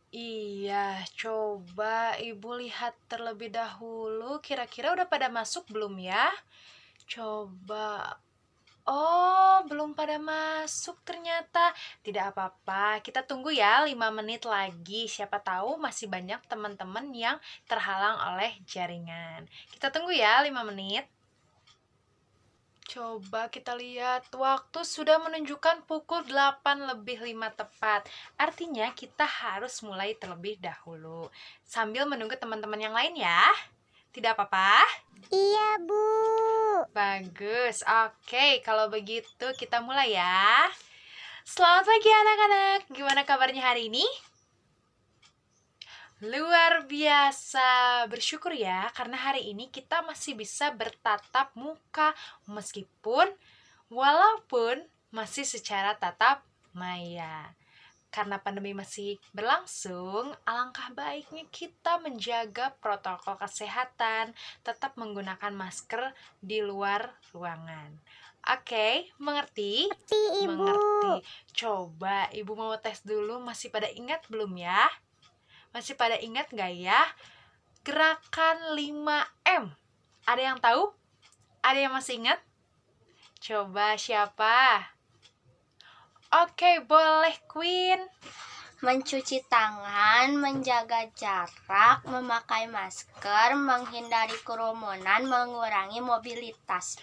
Iya, coba Ibu lihat terlebih dahulu, kira-kira udah pada masuk belum ya? Coba. Oh, belum pada masuk ternyata. Tidak apa-apa, kita tunggu ya 5 menit lagi. Siapa tahu masih banyak teman-teman yang terhalang oleh jaringan. Kita tunggu ya 5 menit. Coba kita lihat, waktu sudah menunjukkan pukul 8 lebih 5 tepat. Artinya kita harus mulai terlebih dahulu. Sambil menunggu teman-teman yang lain ya. Tidak apa-apa? Iya, Bu. Bagus. Oke, kalau begitu kita mulai ya. Selamat pagi anak-anak. Gimana kabarnya hari ini? Luar biasa, bersyukur ya karena hari ini kita masih bisa bertatap muka walaupun masih secara tatap maya. Karena pandemi masih berlangsung, alangkah baiknya kita menjaga protokol kesehatan, tetap menggunakan masker di luar ruangan. Oke, mengerti? Ngerti, Ibu. Mengerti. Coba Ibu mau tes dulu, masih pada ingat belum ya? Masih pada ingat nggak ya? Gerakan 5M. Ada yang tahu? Ada yang masih ingat? Coba siapa? Oke, boleh Queen. Mencuci tangan, menjaga jarak, memakai masker, menghindari kerumunan, mengurangi mobilitas.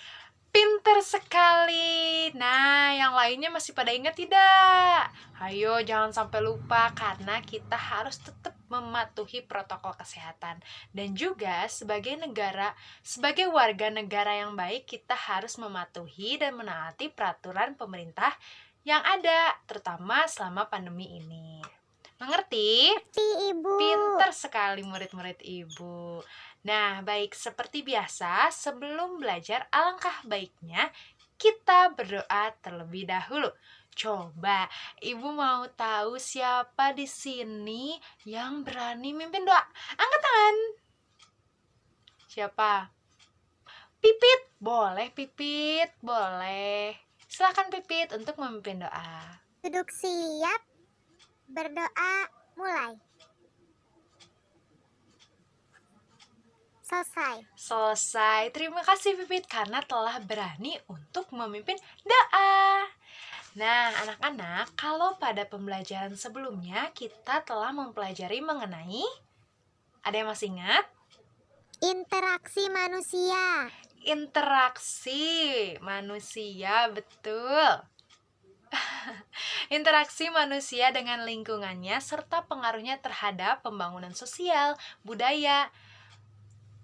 Pinter sekali. Nah, yang lainnya masih pada ingat tidak? Ayo, jangan sampai lupa karena kita harus tetap mematuhi protokol kesehatan. Dan juga sebagai warga negara yang baik, kita harus mematuhi dan menaati peraturan pemerintah yang ada, terutama selama pandemi ini. Mengerti? Ngerti, Ibu. Pinter sekali murid-murid Ibu. Nah, baik, seperti biasa, sebelum belajar, alangkah baiknya kita berdoa terlebih dahulu. Coba, Ibu mau tahu siapa di sini yang berani mimpin doa? Angkat tangan. Siapa? Pipit. Boleh, Pipit. Boleh. Silakan Pipit untuk memimpin doa. Duduk siap, berdoa, mulai. Selesai. Terima kasih Pipit karena telah berani untuk memimpin doa. Nah, anak-anak, kalau pada pembelajaran sebelumnya kita telah mempelajari mengenai, ada yang masih ingat? Interaksi manusia. Interaksi manusia, betul. Interaksi manusia dengan lingkungannya serta pengaruhnya terhadap pembangunan sosial, budaya,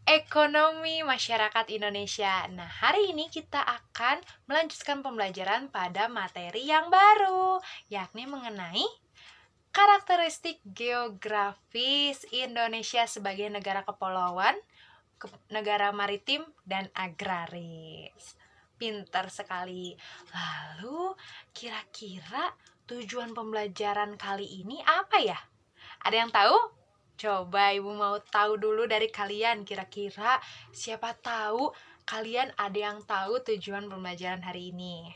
ekonomi masyarakat Indonesia. Nah, hari ini kita akan melanjutkan pembelajaran pada materi yang baru, yakni mengenai karakteristik geografis Indonesia sebagai negara kepulauan, negara maritim, dan agraris. Pintar sekali. Lalu, kira-kira tujuan pembelajaran kali ini apa ya? Ada yang tahu? Coba Ibu mau tahu dulu dari kalian. Kira-kira siapa tahu kalian ada yang tahu tujuan pembelajaran hari ini?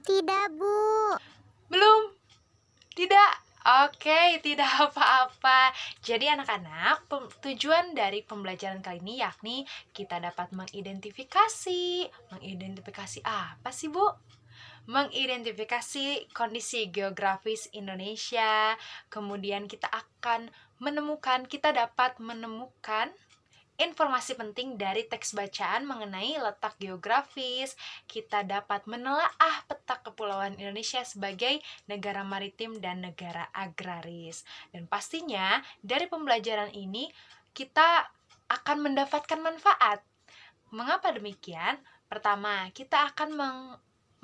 Tidak, Bu. Belum? Tidak? Oke, tidak apa-apa. Jadi anak-anak, tujuan dari pembelajaran kali ini yakni kita dapat mengidentifikasi apa sih, Bu? Mengidentifikasi kondisi geografis Indonesia. Kemudian kita dapat menemukan informasi penting dari teks bacaan mengenai letak geografis. Kita dapat menelaah peta kepulauan Indonesia sebagai negara maritim dan negara agraris. Dan pastinya dari pembelajaran ini kita akan mendapatkan manfaat. Mengapa demikian? Pertama, kita akan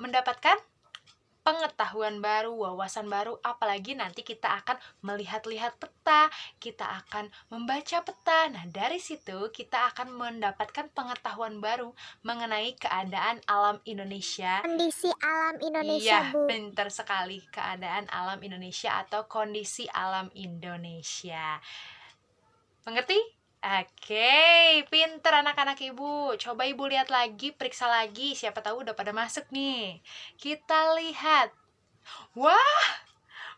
mendapatkan pengetahuan baru, wawasan baru, apalagi nanti kita akan melihat-lihat peta, kita akan membaca peta. Nah, dari situ kita akan mendapatkan pengetahuan baru mengenai keadaan alam Indonesia. Kondisi alam Indonesia, Iya, Bu. pintar sekali, keadaan alam Indonesia atau kondisi alam Indonesia. Mengerti? Oke, pinter anak-anak Ibu. Coba Ibu lihat lagi, periksa lagi. Siapa tahu udah pada masuk nih. Kita lihat. Wah,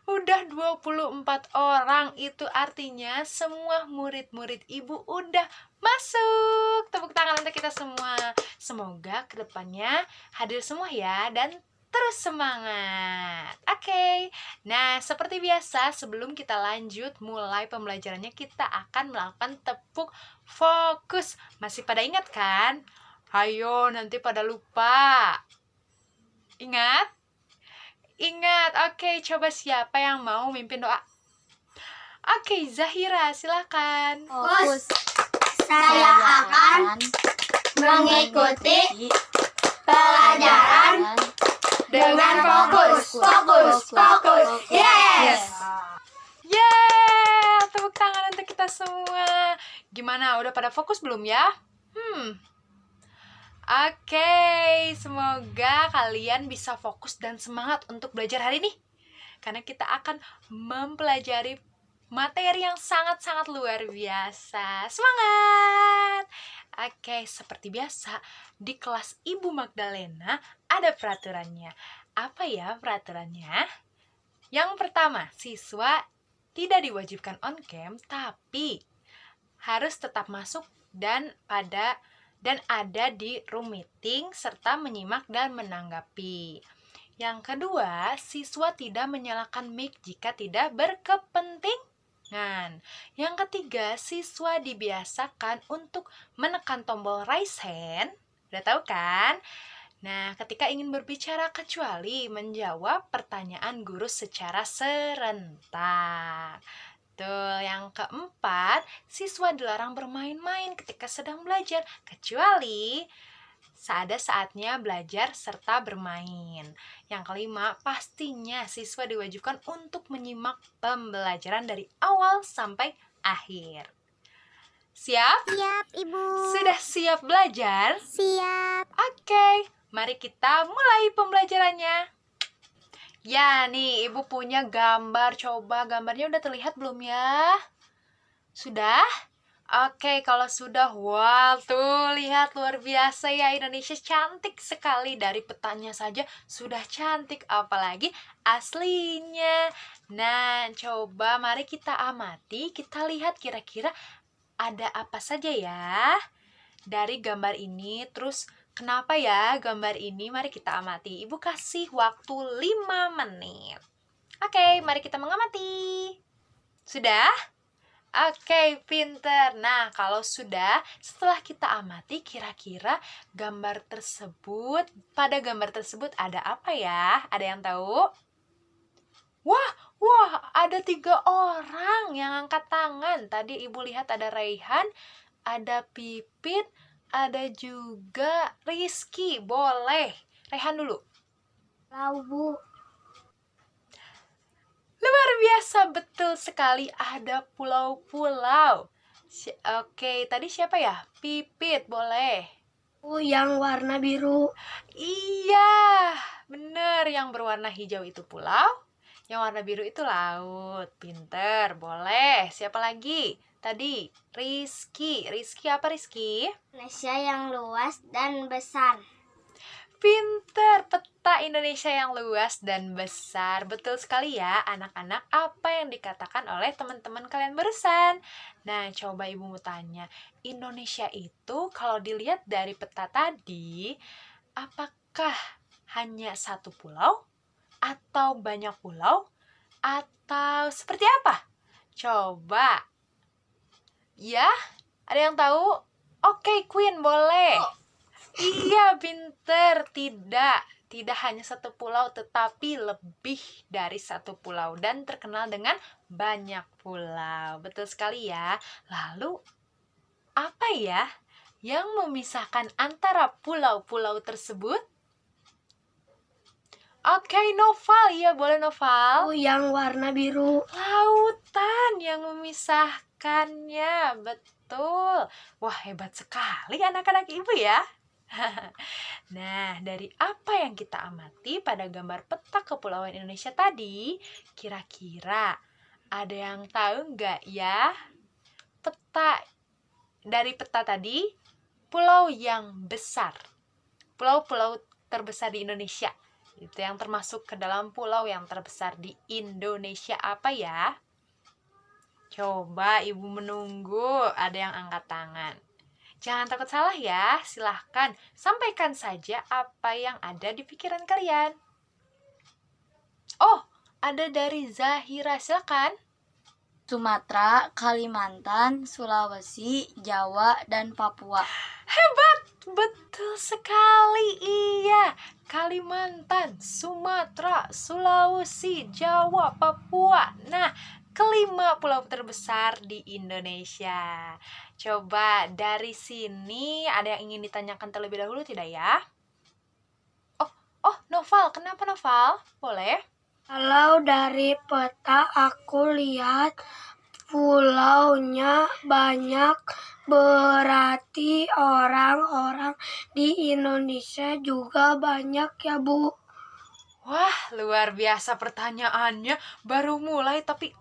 Udah 24 orang, itu artinya semua murid-murid ibu udah masuk. Tepuk tangan untuk kita semua. Semoga kedepannya hadir semua ya, dan terus semangat. Oke. Nah, seperti biasa, sebelum kita lanjut mulai pembelajarannya, kita akan melakukan tepuk fokus. Masih pada ingat kan? Ayo, nanti pada lupa. Ingat? Ingat, oke, coba siapa yang mau mimpin doa? Oke, Zahira, silakan. Fokus. Saya akan mengikuti pelajaran dengan fokus. Fokus, fokus. Yes. Yeah, tepuk tangan untuk kita semua. Gimana, udah pada fokus belum ya? Oke, semoga kalian bisa fokus dan semangat untuk belajar hari ini. Karena kita akan mempelajari materi yang sangat-sangat luar biasa. Semangat! Oke, seperti biasa, di kelas Ibu Magdalena ada peraturannya. Apa ya peraturannya? Yang pertama, siswa tidak diwajibkan on cam, tapi harus tetap masuk dan ada di room meeting serta menyimak dan menanggapi. Yang kedua, siswa tidak menyalakan mic jika tidak berkepentingan. Yang ketiga, siswa dibiasakan untuk menekan tombol raise hand. Udah tahu kan? Nah, ketika ingin berbicara kecuali menjawab pertanyaan guru secara serentak. Tuh, yang keempat, siswa dilarang bermain-main ketika sedang belajar, kecuali ada saatnya belajar serta bermain. Yang kelima, pastinya siswa diwajibkan untuk menyimak pembelajaran dari awal sampai akhir. Siap? Siap, Ibu. Sudah siap belajar? Siap. Oke, mari kita mulai pembelajarannya. Ya, nih Ibu punya gambar. Coba gambarnya udah terlihat belum ya? Sudah? Oke, kalau sudah, wow, tuh lihat luar biasa ya, Indonesia cantik sekali. Dari petanya saja sudah cantik, apalagi aslinya. Nah, coba mari kita amati, kita lihat kira-kira ada apa saja ya dari gambar ini. Terus kenapa ya gambar ini? Mari kita amati. Ibu kasih waktu 5 menit. Oke, mari kita mengamati. Sudah? Oke, pinter. Nah, kalau sudah, setelah kita amati, kira-kira pada gambar tersebut ada apa ya? Ada yang tahu? Wah, ada 3 orang yang angkat tangan. Tadi Ibu lihat ada Raihan, ada Pipit, ada juga Rizky. Boleh. Raihan dulu. Tahu, Bu. Luar biasa, betul sekali, ada pulau-pulau. Oke, tadi siapa ya? Pipit, boleh. Yang warna biru. Iya, bener, yang berwarna hijau itu pulau, yang warna biru itu laut. Pinter, boleh. Siapa lagi? Tadi, Rizky. Rizky apa, Rizky? Indonesia yang luas dan besar. Pinter, peta Indonesia yang luas dan besar. Betul sekali ya anak-anak, apa yang dikatakan oleh teman-teman kalian barusan. Nah, coba Ibu mau tanya, Indonesia itu kalau dilihat dari peta tadi, apakah hanya satu pulau? Atau banyak pulau? Atau seperti apa? Coba. Ya, ada yang tahu? Oke, Queen, boleh. Iya, pinter. Tidak hanya satu pulau, tetapi lebih dari satu pulau dan terkenal dengan banyak pulau. Betul sekali ya. Lalu, apa ya yang memisahkan antara pulau-pulau tersebut? Oke, Noval. Iya, boleh Noval. Yang warna biru. Lautan yang memisahkannya. Betul. Wah, hebat sekali anak-anak Ibu ya. Nah, dari apa yang kita amati pada gambar peta kepulauan Indonesia tadi, kira-kira ada yang tahu nggak ya? Dari peta tadi, pulau yang besar, pulau-pulau terbesar di Indonesia, Itu yang termasuk ke dalam pulau yang terbesar di Indonesia apa ya? Coba ibu menunggu ada yang angkat tangan. Jangan takut salah ya, silahkan sampaikan saja apa yang ada di pikiran kalian. Oh, ada dari Zahira, silakan. Sumatera, Kalimantan, Sulawesi, Jawa, dan Papua. Hebat, betul sekali, iya. Kalimantan, Sumatera, Sulawesi, Jawa, Papua. Nah, kelima pulau terbesar di Indonesia. Coba dari sini ada yang ingin ditanyakan terlebih dahulu tidak ya? Oh, Noval, kenapa Noval? Boleh? Kalau dari peta aku lihat pulaunya banyak, berarti orang-orang di Indonesia juga banyak ya, Bu. Wah, luar biasa pertanyaannya. Baru mulai tapi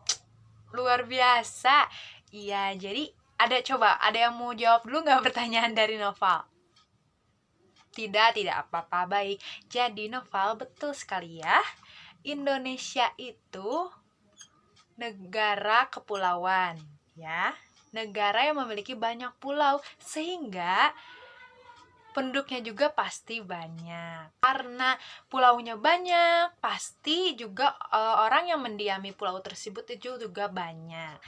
luar biasa. Iya, jadi ada yang mau jawab dulu nggak pertanyaan dari Noval? Tidak apa-apa, baik. Jadi Noval, betul sekali ya. Indonesia itu negara kepulauan, ya. Negara yang memiliki banyak pulau, sehingga penduduknya juga pasti banyak. Karena pulaunya banyak, pasti juga orang yang mendiami pulau tersebut itu juga banyak.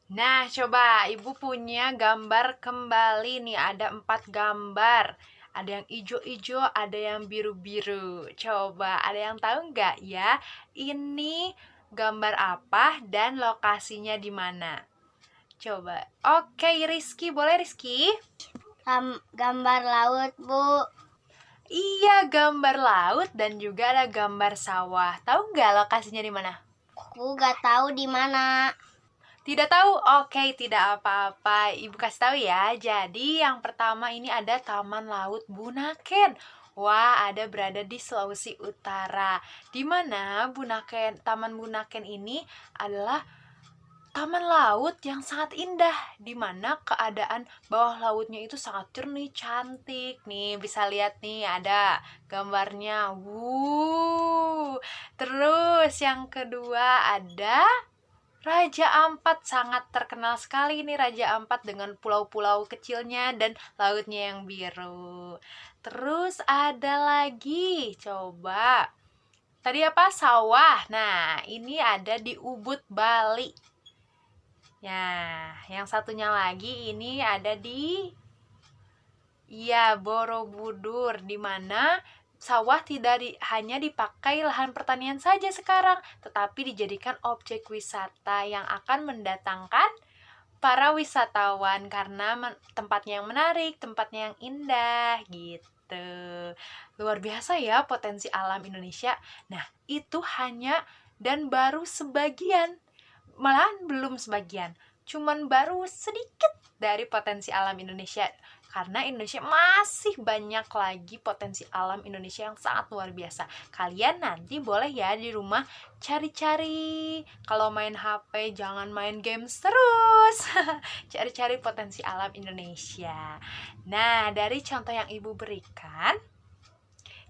Nah, coba ibu punya gambar kembali nih, ada 4 gambar. Ada yang ijo-ijo, ada yang biru-biru. Coba, ada yang tahu nggak ya? Ini gambar apa dan lokasinya di mana? Coba. Oke, Rizky, boleh Rizky? Gambar laut, Bu. Iya, gambar laut dan juga ada gambar sawah. Tahu nggak lokasinya di mana? Aku gak tahu di mana. Tidak tahu? Oke, tidak apa-apa. Ibu kasih tahu ya. Jadi yang pertama ini ada Taman Laut Bunaken. Wah, ada berada di Sulawesi Utara. Di mana Taman Bunaken ini adalah taman laut yang sangat indah, di mana keadaan bawah lautnya itu sangat jernih, cantik. Nih, bisa lihat nih, ada gambarnya. Terus yang kedua ada Raja Ampat, sangat terkenal sekali nih Raja Ampat dengan pulau-pulau kecilnya dan lautnya yang biru. Terus ada lagi, coba. Tadi apa? Sawah. Nah, ini ada di Ubud, Bali. Ya, yang satunya lagi ini ada di Borobudur, di mana sawah hanya dipakai lahan pertanian saja sekarang, tetapi dijadikan objek wisata yang akan mendatangkan para wisatawan karena tempatnya yang menarik, tempatnya yang indah gitu. Luar biasa ya potensi alam Indonesia. Nah, itu hanya dan baru sebagian, malahan belum sebagian, cuman baru sedikit dari potensi alam Indonesia. Karena Indonesia masih banyak lagi potensi alam Indonesia yang sangat luar biasa. Kalian nanti boleh ya di rumah cari-cari. Kalau main HP jangan main games terus. Cari-cari potensi alam Indonesia. Nah, dari contoh yang ibu berikan,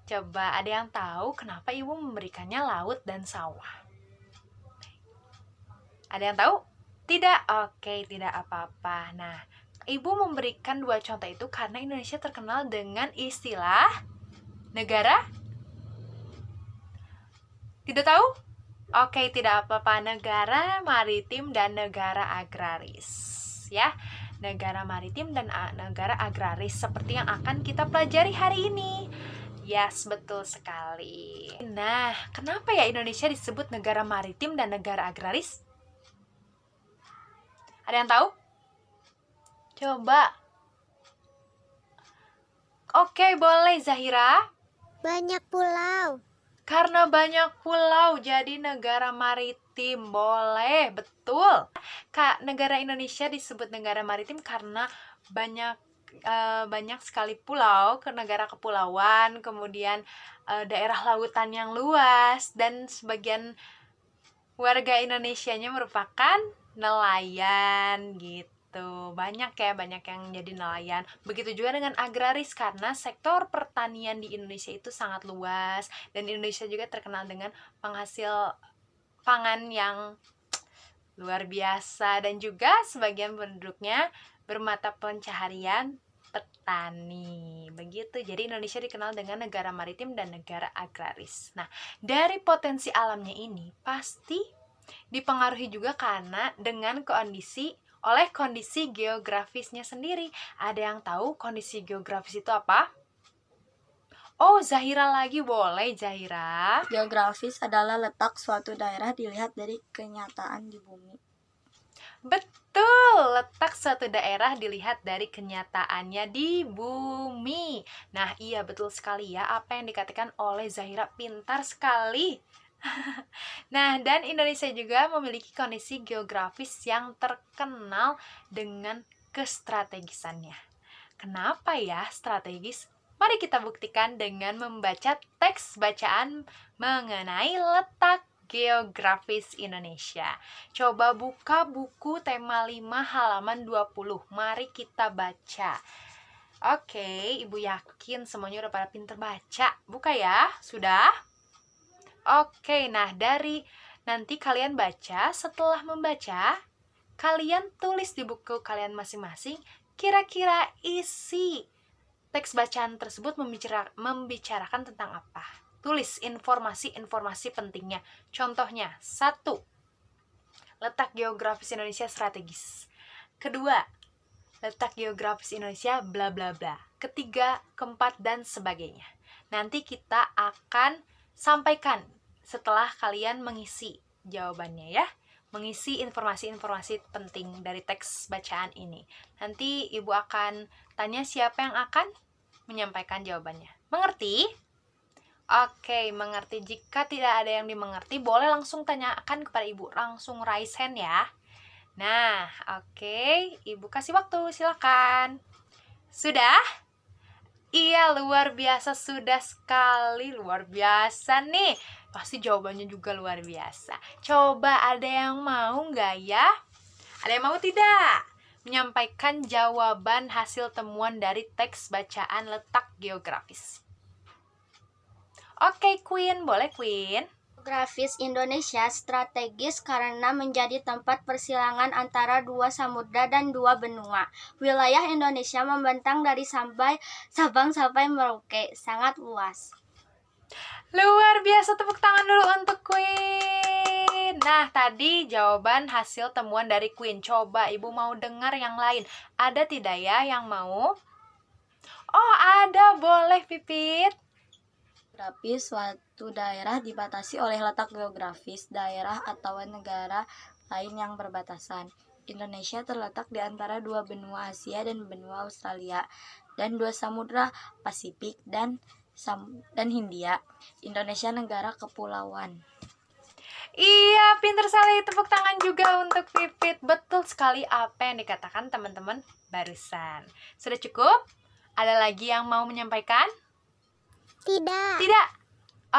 coba ada yang tahu kenapa ibu memberikannya laut dan sawah? Ada yang tahu? Tidak? Oke, tidak apa-apa. Nah, ibu memberikan 2 contoh itu karena Indonesia terkenal dengan istilah negara? Tidak tahu? Oke, tidak apa-apa. Negara maritim dan negara agraris. Ya, negara maritim dan negara agraris seperti yang akan kita pelajari hari ini. Yes, betul sekali. Nah, kenapa ya Indonesia disebut negara maritim dan negara agraris? Ada yang tahu? Coba. Oke, boleh Zahira. Banyak pulau. Karena banyak pulau jadi negara maritim. Boleh, betul. Negara Indonesia disebut negara maritim karena banyak sekali pulau, negara kepulauan, kemudian daerah lautan yang luas, dan sebagian warga Indonesianya merupakan nelayan gitu. Tuh, banyak ya, banyak yang jadi nelayan. Begitu juga dengan agraris, karena sektor pertanian di Indonesia itu sangat luas, dan Indonesia juga terkenal dengan penghasil pangan yang luar biasa, dan juga sebagian penduduknya bermata pencaharian petani. Begitu. Jadi Indonesia dikenal dengan negara maritim dan negara agraris. Nah, dari potensi alamnya ini pasti dipengaruhi juga karena dengan oleh kondisi geografisnya sendiri. Ada yang tahu kondisi geografis itu apa? Oh, Zahira lagi, boleh Zahira. Geografis adalah letak suatu daerah dilihat dari kenyataan di bumi. Betul, letak suatu daerah dilihat dari kenyataannya di bumi. Nah, iya betul sekali ya, apa yang dikatakan oleh Zahira, pintar sekali. Nah, dan Indonesia juga memiliki kondisi geografis yang terkenal dengan kestrategisannya. Kenapa ya strategis? Mari kita buktikan dengan membaca teks bacaan mengenai letak geografis Indonesia. Coba buka buku tema 5 halaman 20. Mari kita baca. Oke, Ibu yakin semuanya udah pada pinter baca. Buka ya, sudah? Oke, nah dari nanti kalian baca, setelah membaca, kalian tulis di buku kalian masing-masing kira-kira isi teks bacaan tersebut membicarakan tentang apa. Tulis informasi-informasi pentingnya. Contohnya, 1. Letak geografis Indonesia strategis. Kedua, letak geografis Indonesia bla bla bla. Ketiga, keempat, dan sebagainya. Nanti kita akan sampaikan setelah kalian mengisi jawabannya ya. Mengisi informasi-informasi penting dari teks bacaan ini. Nanti Ibu akan tanya siapa yang akan menyampaikan jawabannya. Mengerti? Oke, mengerti. Jika tidak ada yang dimengerti, boleh langsung tanyakan kepada Ibu. Langsung raise hand ya. Nah, oke. Ibu kasih waktu, silakan. Sudah? Iya, luar biasa. Sudah sekali. Luar biasa nih. Pasti jawabannya juga luar biasa. Coba ada yang mau nggak ya? Ada yang mau tidak? Menyampaikan jawaban hasil temuan dari teks bacaan letak geografis. Oke, Queen. Boleh, Queen? Geografis Indonesia strategis karena menjadi tempat persilangan antara 2 samudra dan 2 benua. Wilayah Indonesia membentang dari Sabang sampai Merauke, sangat luas. Luar biasa, tepuk tangan dulu untuk Queen. Nah, tadi jawaban hasil temuan dari Queen. Coba Ibu mau dengar yang lain. Ada tidak ya yang mau? Oh, ada. Boleh, Pipit. Geografis suatu daerah dibatasi oleh letak geografis daerah atau negara lain yang berbatasan. Indonesia terletak di antara 2 benua Asia dan benua Australia dan 2 samudra Pasifik dan Hindia. Indonesia negara kepulauan. Iya, pinter sekali. Tepuk tangan juga untuk Pipit. Betul sekali apa yang dikatakan teman-teman barusan. Sudah cukup? Ada lagi yang mau menyampaikan? Tidak. Tidak.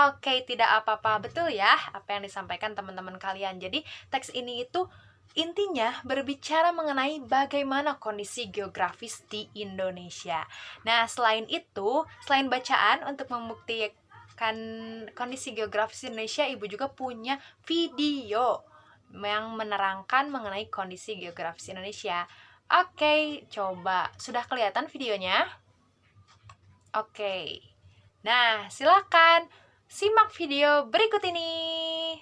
Oke, tidak apa-apa. Betul ya apa yang disampaikan teman-teman kalian. Jadi teks ini itu intinya berbicara mengenai bagaimana kondisi geografis di Indonesia. Nah, selain itu, selain bacaan untuk membuktikan kondisi geografis Indonesia, Ibu juga punya video yang menerangkan mengenai kondisi geografis Indonesia. Oke, coba. Sudah kelihatan videonya? Oke. Nah, silakan simak video berikut ini.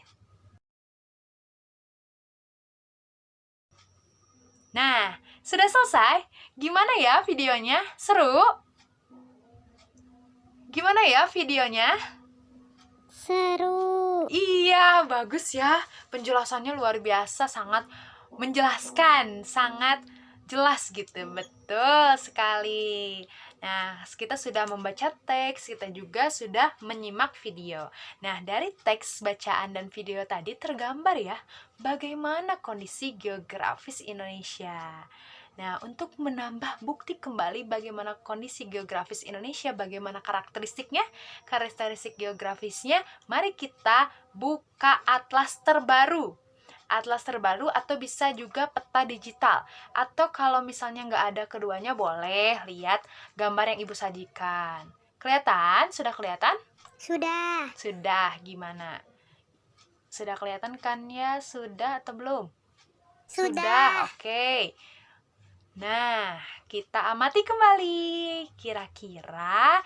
Nah, sudah selesai? Gimana ya videonya? Seru? Gimana ya videonya? Seru. Iya, bagus ya. Penjelasannya luar biasa, sangat menjelaskan, sangat jelas gitu. Betul sekali. Nah, kita sudah membaca teks, kita juga sudah menyimak video. Nah, dari teks bacaan dan video tadi tergambar ya bagaimana kondisi geografis Indonesia. Nah, untuk menambah bukti kembali bagaimana kondisi geografis Indonesia, bagaimana karakteristik geografisnya, mari kita buka atlas terbaru. atlas terbaru atau bisa juga peta digital. Atau kalau misalnya nggak ada keduanya, boleh lihat gambar yang Ibu sajikan. Kelihatan? Sudah kelihatan? Sudah. Sudah, gimana? Sudah kelihatan kan ya? Sudah atau belum? Sudah. Oke. Nah, kita amati kembali. Kira-kira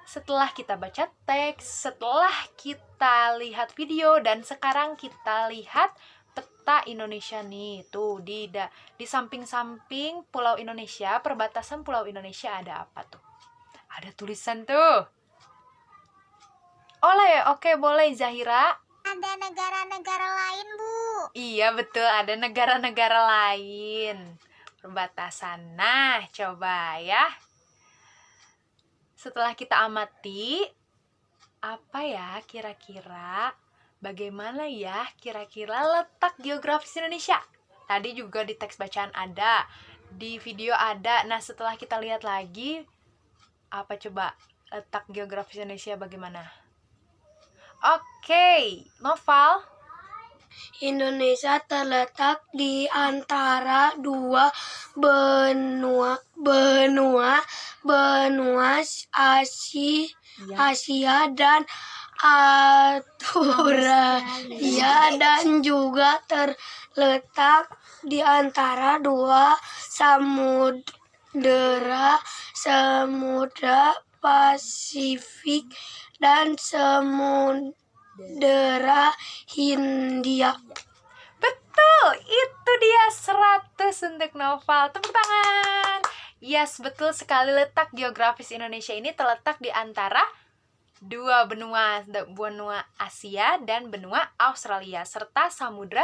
setelah kita baca teks, setelah kita lihat video, dan sekarang kita lihat peta Indonesia nih. Tuh, di samping-samping Pulau Indonesia, perbatasan Pulau Indonesia ada apa tuh? Ada tulisan tuh. Oleh, oke, boleh Zahira. Ada negara-negara lain, Bu. Iya, betul, ada negara-negara lain. Perbatasan. Nah, coba ya. Setelah kita amati, apa ya kira-kira, bagaimana ya kira-kira letak geografis Indonesia? Tadi juga di teks bacaan ada, di video ada. Nah, setelah kita lihat lagi, apa coba letak geografis Indonesia bagaimana? Oke, Noval. Indonesia terletak di antara dua benua Asia dan Australia, dan juga terletak di antara dua samudera Pasifik dan Samudera Hindia. Betul, itu dia 100 untuk Noval. Tepuk tangan. Yes, betul sekali, letak geografis Indonesia ini terletak di antara dua benua Asia dan benua Australia, serta Samudra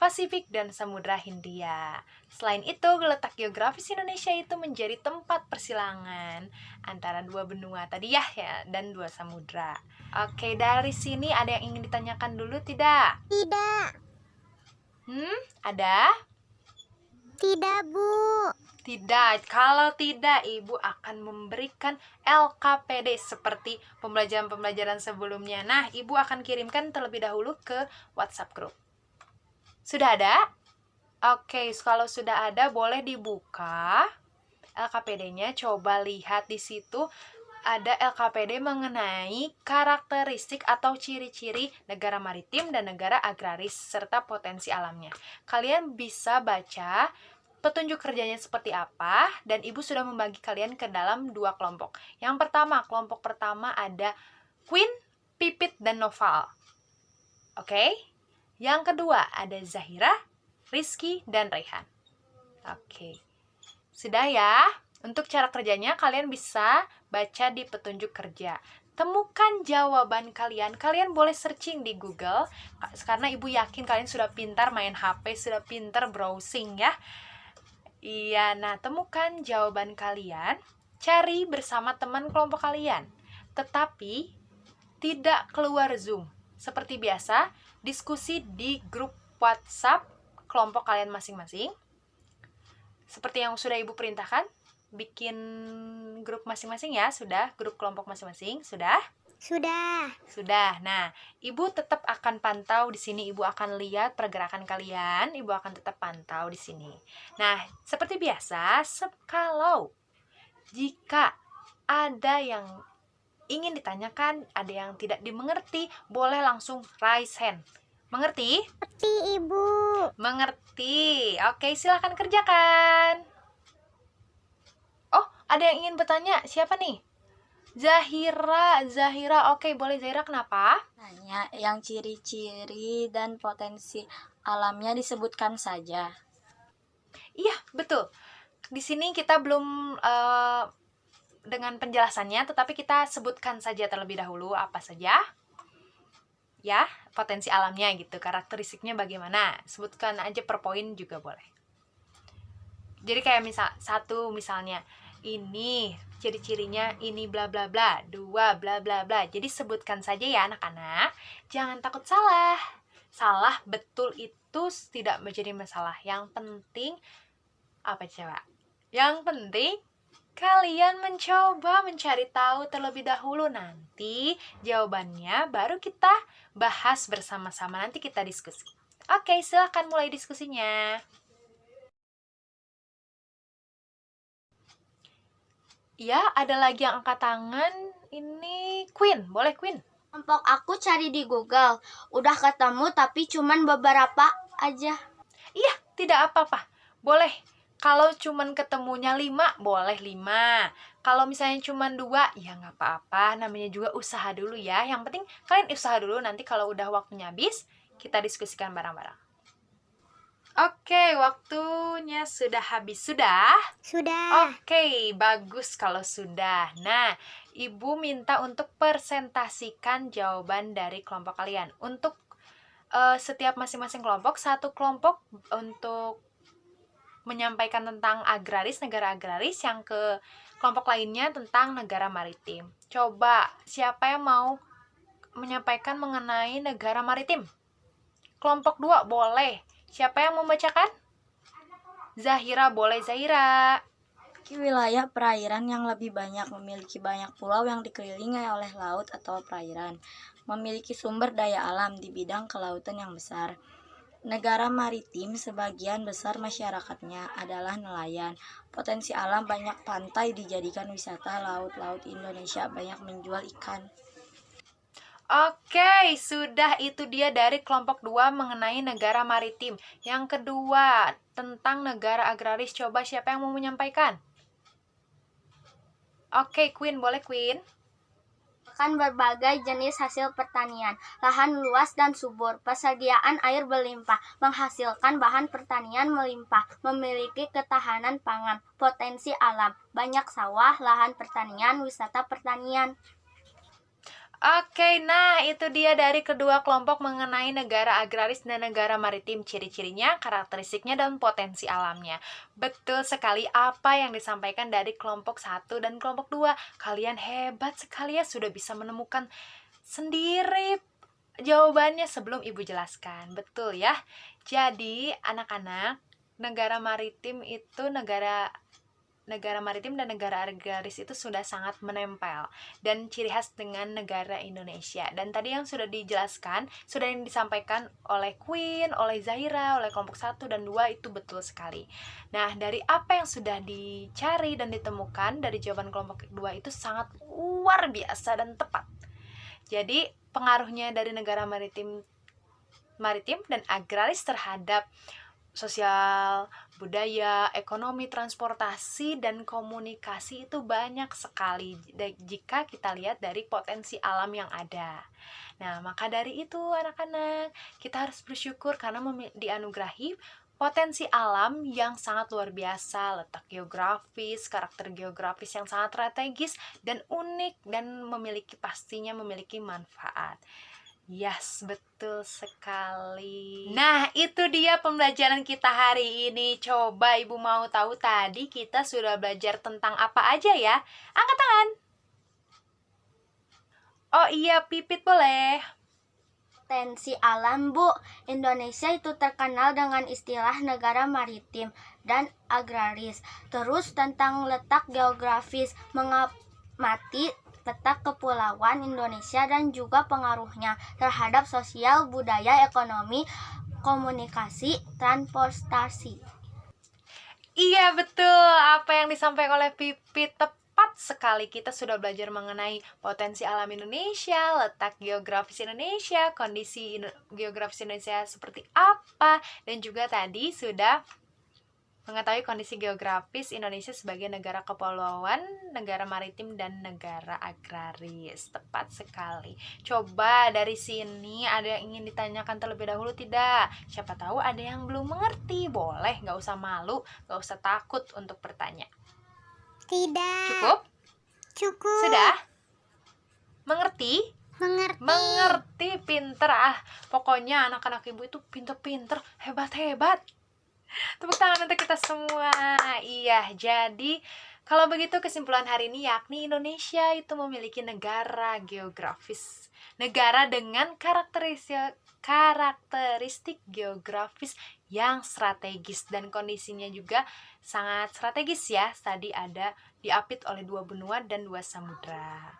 Pasifik dan Samudra Hindia. Selain itu, letak geografis Indonesia itu menjadi tempat persilangan antara dua benua tadi ya, dan dua samudra. Oke, dari sini ada yang ingin ditanyakan dulu tidak? Tidak. Ada? Tidak, Bu. Tidak. Kalau tidak, Ibu akan memberikan LKPD seperti pembelajaran-pembelajaran sebelumnya. Nah, Ibu akan kirimkan terlebih dahulu ke WhatsApp group. Sudah ada? Oke, kalau sudah ada boleh dibuka LKPD-nya. Coba lihat di situ ada LKPD mengenai karakteristik atau ciri-ciri negara maritim dan negara agraris serta potensi alamnya. Kalian bisa baca petunjuk kerjanya seperti apa, dan Ibu sudah membagi kalian ke dalam dua kelompok. Yang pertama, kelompok pertama ada Queen, Pipit, dan Noval. Oke? Yang kedua ada Zahira, Rizky, dan Rehan. Oke. Sudah ya? Untuk cara kerjanya kalian bisa baca di petunjuk kerja. Temukan jawaban kalian. Kalian boleh searching di Google, karena Ibu yakin kalian sudah pintar main HP, sudah pintar browsing ya. Iya, nah temukan jawaban kalian, cari bersama teman kelompok kalian. Tetapi tidak keluar Zoom. Seperti biasa, diskusi di grup WhatsApp kelompok kalian masing-masing. Seperti yang sudah Ibu perintahkan, bikin grup masing-masing ya. Sudah, grup kelompok masing-masing. Sudah? Sudah. Sudah. Nah, Ibu tetap akan pantau di sini. Ibu akan lihat pergerakan kalian. Ibu akan tetap pantau di sini. Nah, seperti biasa, kalau jika ada yang ingin ditanyakan, ada yang tidak dimengerti, boleh langsung raise hand. Mengerti? Mengerti, Ibu. Mengerti. Oke, silahkan kerjakan. Oh, ada yang ingin bertanya. Siapa nih? Zahira. Oke, boleh Zahira, kenapa? Nanya yang ciri-ciri dan potensi alamnya disebutkan saja. Iya, betul. Di sini kita belum dengan penjelasannya, tetapi kita sebutkan saja terlebih dahulu apa saja. Ya, potensi alamnya gitu, karakteristiknya bagaimana. Sebutkan aja per poin juga boleh. Jadi kayak misalnya ini ciri-cirinya, ini bla bla bla, 2 bla bla bla. Jadi sebutkan saja ya anak-anak. Jangan takut salah. Salah betul itu tidak menjadi masalah. Yang penting apa coba? Yang penting kalian mencoba mencari tahu terlebih dahulu, nanti jawabannya baru kita bahas bersama-sama, nanti kita diskusi. Oke, silakan mulai diskusinya. Ya, ada lagi yang angkat tangan. Ini Queen, boleh Queen? Kelompok aku cari di Google. Udah ketemu tapi cuman beberapa aja. Iya, tidak apa-apa. Boleh. Kalau cuman ketemunya 5, boleh 5. Kalau misalnya cuman 2, ya nggak apa-apa. Namanya juga usaha dulu ya. Yang penting kalian usaha dulu, nanti kalau udah waktunya habis, kita diskusikan bareng-bareng. Oke, waktunya sudah habis. Sudah? Sudah. Oke, bagus kalau sudah. Nah, Ibu minta untuk presentasikan jawaban dari kelompok kalian. Untuk setiap masing-masing kelompok, satu kelompok untuk menyampaikan tentang agraris, negara agraris, yang ke kelompok lainnya tentang negara maritim. Coba, siapa yang mau menyampaikan mengenai negara maritim? Kelompok 2 boleh. Siapa yang membacakan? Zahira, boleh Zahira. Wilayah perairan yang lebih banyak memiliki banyak pulau yang dikelilingi oleh laut atau perairan, memiliki sumber daya alam di bidang kelautan yang besar. Negara maritim sebagian besar masyarakatnya adalah nelayan. Potensi alam banyak pantai dijadikan wisata. Laut-laut Indonesia banyak menjual ikan. Oke, sudah, itu dia dari kelompok 2 mengenai negara maritim. Yang kedua, tentang negara agraris. Coba siapa yang mau menyampaikan? Oke, Queen, boleh Queen? Akan berbagai jenis hasil pertanian, lahan luas dan subur, persediaan air berlimpah, menghasilkan bahan pertanian melimpah, memiliki ketahanan pangan, potensi alam, banyak sawah, lahan pertanian, wisata pertanian. Oke, nah itu dia dari kedua kelompok mengenai negara agraris dan negara maritim, ciri-cirinya, karakteristiknya, dan potensi alamnya. Betul sekali apa yang disampaikan dari kelompok 1 dan kelompok 2. Kalian hebat sekali ya, sudah bisa menemukan sendiri jawabannya sebelum Ibu jelaskan. Betul ya. Jadi, anak-anak, negara maritim itu negara maritim dan negara agraris itu sudah sangat menempel dan ciri khas dengan negara Indonesia. Dan tadi yang sudah dijelaskan, sudah yang disampaikan oleh Queen, oleh Zahira, oleh kelompok 1 dan 2 itu betul sekali. Nah, dari apa yang sudah dicari dan ditemukan dari jawaban kelompok 2 itu sangat luar biasa dan tepat. Jadi, pengaruhnya dari negara maritim dan agraris terhadap sosial, budaya, ekonomi, transportasi, dan komunikasi itu banyak sekali jika kita lihat dari potensi alam yang ada. Nah, maka dari itu anak-anak, kita harus bersyukur karena dianugerahi potensi alam yang sangat luar biasa, letak geografis, karakter geografis yang sangat strategis dan unik, dan pastinya memiliki manfaat. Yes, betul sekali. Nah, itu dia pembelajaran kita hari ini. Coba Ibu mau tahu tadi kita sudah belajar tentang apa aja ya? Angkat tangan. Oh iya, Pipit boleh. Potensi alam, Bu. Indonesia itu terkenal dengan istilah negara maritim dan agraris. Terus tentang letak geografis, mengamati letak kepulauan Indonesia dan juga pengaruhnya terhadap sosial, budaya, ekonomi, komunikasi, transportasi. Iya, betul. Apa yang disampaikan oleh Pipit tepat sekali. Kita sudah belajar mengenai potensi alam Indonesia, letak geografis Indonesia, kondisi geografis Indonesia seperti apa, dan juga tadi sudah mengetahui kondisi geografis Indonesia sebagai negara kepulauan, negara maritim, dan negara agraris. Tepat sekali. Coba dari sini ada yang ingin ditanyakan terlebih dahulu tidak? Siapa tahu ada yang belum mengerti. Boleh, nggak usah malu, nggak usah takut untuk bertanya. Tidak. Cukup? Cukup. Sudah? Mengerti? Mengerti. Mengerti, pinter. Pokoknya anak-anak Ibu itu pinter-pinter, hebat-hebat. Tepuk tangan untuk kita semua. Iya, jadi kalau begitu kesimpulan hari ini yakni Indonesia itu memiliki negara geografis. Negara dengan karakteristik geografis yang strategis dan kondisinya juga sangat strategis ya. Tadi ada diapit oleh 2 benua dan 2 samudra.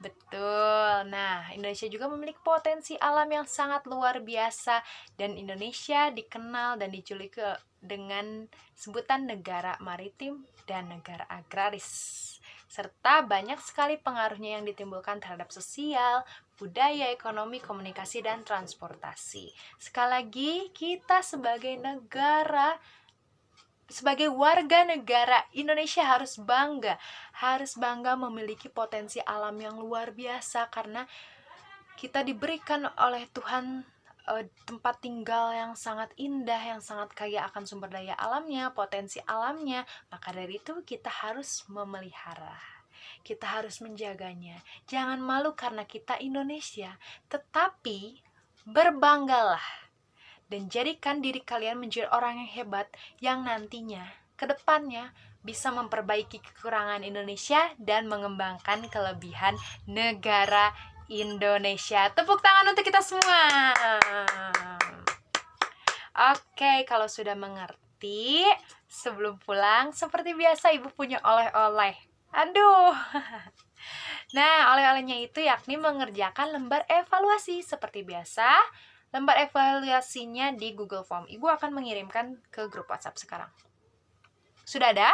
Betul. Nah, Indonesia juga memiliki potensi alam yang sangat luar biasa dan Indonesia dikenal dan dijuluki dengan sebutan negara maritim dan negara agraris. Serta banyak sekali pengaruhnya yang ditimbulkan terhadap sosial, budaya, ekonomi, komunikasi, dan transportasi. Sekali lagi, kita sebagai warga negara Indonesia harus bangga memiliki potensi alam yang luar biasa karena kita diberikan oleh Tuhan tempat tinggal yang sangat indah, yang sangat kaya akan sumber daya alamnya, potensi alamnya. Maka dari itu kita harus memelihara, kita harus menjaganya. Jangan malu karena kita Indonesia, tetapi berbanggalah dan jadikan diri kalian menjadi orang yang hebat yang nantinya, ke depannya bisa memperbaiki kekurangan Indonesia dan mengembangkan kelebihan negara Indonesia. Tepuk tangan untuk kita semua. Oke, kalau sudah mengerti, sebelum pulang seperti biasa Ibu punya oleh-oleh. Aduh. Nah, oleh-olehnya itu yakni mengerjakan lembar evaluasi seperti biasa. Lembar evaluasinya di Google Form. Ibu akan mengirimkan ke grup WhatsApp sekarang. Sudah ada?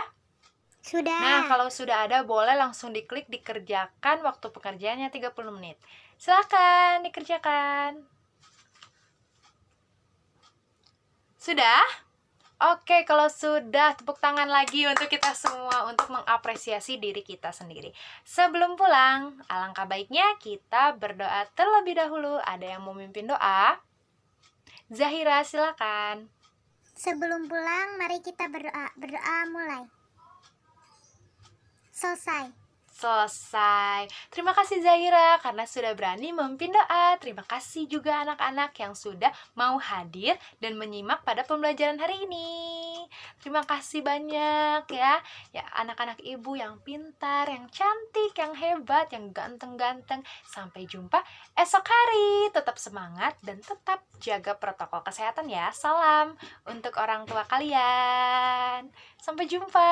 Sudah. Nah, kalau sudah ada, boleh langsung diklik dikerjakan. Waktu pekerjaannya 30 menit. Silakan dikerjakan. Sudah? Oke, kalau sudah, tepuk tangan lagi untuk kita semua untuk mengapresiasi diri kita sendiri. Sebelum pulang, alangkah baiknya kita berdoa terlebih dahulu. Ada yang mau mimpin doa? Zahira, silakan. Sebelum pulang, mari kita berdoa. Berdoa mulai. Selesai. Terima kasih Zahira karena sudah berani memimpin doa. Terima kasih juga anak-anak yang sudah mau hadir dan menyimak pada pembelajaran hari ini. Terima kasih banyak ya anak-anak ibu yang pintar, yang cantik, yang hebat, yang ganteng-ganteng. Sampai jumpa esok hari. Tetap semangat dan tetap jaga protokol kesehatan ya. Salam untuk orang tua kalian. Sampai jumpa.